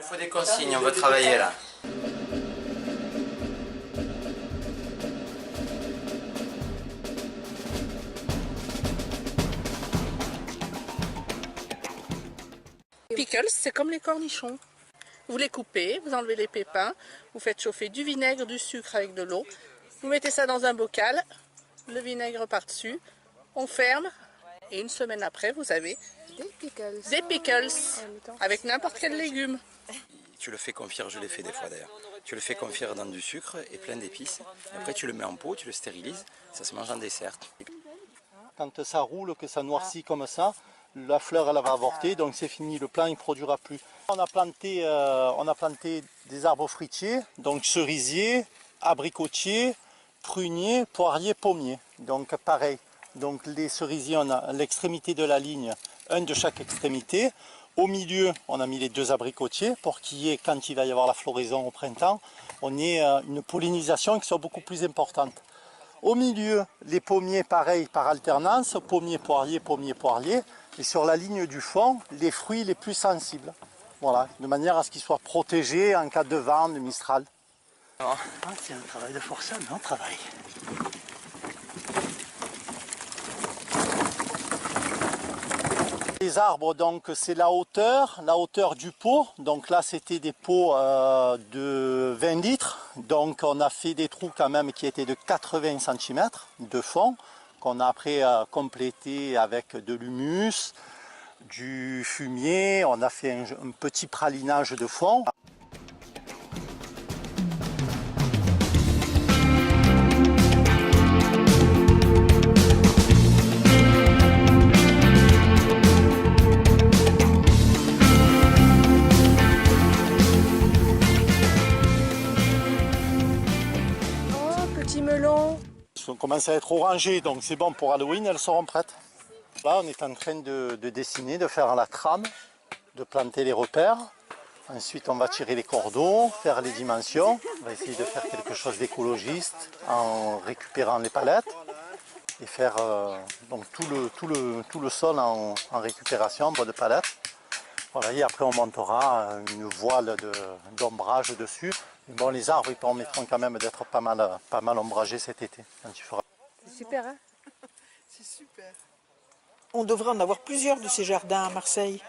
faut des consignes, on veut travailler là. Pickles, c'est comme les cornichons. Vous les coupez, vous enlevez les pépins, vous faites chauffer du vinaigre, du sucre avec de l'eau. Vous mettez ça dans un bocal, le vinaigre par-dessus, on ferme et une semaine après, vous avez des pickles avec n'importe quel légume. Tu le fais confire, je l'ai fait des fois d'ailleurs. Tu le fais confire dans du sucre et plein d'épices. Après tu le mets en pot, tu le stérilises, ça se mange en dessert. Quand ça roule, que ça noircit comme ça, la fleur elle va avorter, donc c'est fini, le plant il ne produira plus. On a planté des arbres fruitiers, donc cerisiers, abricotiers, pruniers, poiriers, pommiers. Donc pareil, donc les cerisiers, on a l'extrémité de la ligne, un de chaque extrémité. Au milieu, on a mis les deux abricotiers pour qu'il y ait, quand il va y avoir la floraison au printemps, on ait une pollinisation qui soit beaucoup plus importante. Au milieu, les pommiers, pareil, par alternance, pommier, poirier, pommier, poirier. Et sur la ligne du fond, les fruits les plus sensibles. Voilà, de manière à ce qu'ils soient protégés en cas de vent, de mistral. Ah, c'est un travail de force, non, travail. Les arbres, donc c'est la hauteur du pot. Donc là, c'était des pots de 20 litres. Donc on a fait des trous quand même qui étaient de 80 cm de fond, qu'on a après complété avec de l'humus, du fumier. On a fait un petit pralinage de fond. On commence à être orangé, donc c'est bon pour Halloween, elles seront prêtes. Là, on est en train de dessiner, de faire la trame, de planter les repères. Ensuite, on va tirer les cordeaux, faire les dimensions. On va essayer de faire quelque chose d'écologiste en récupérant les palettes et faire donc tout le sol en récupération, en bois de palette. Voilà, et après, on montera une voile d'ombrage dessus. Mais bon, les arbres, ils permettront quand même d'être pas mal ombragés cet été. C'est super, hein? C'est super. On devrait en avoir plusieurs de ces jardins à Marseille.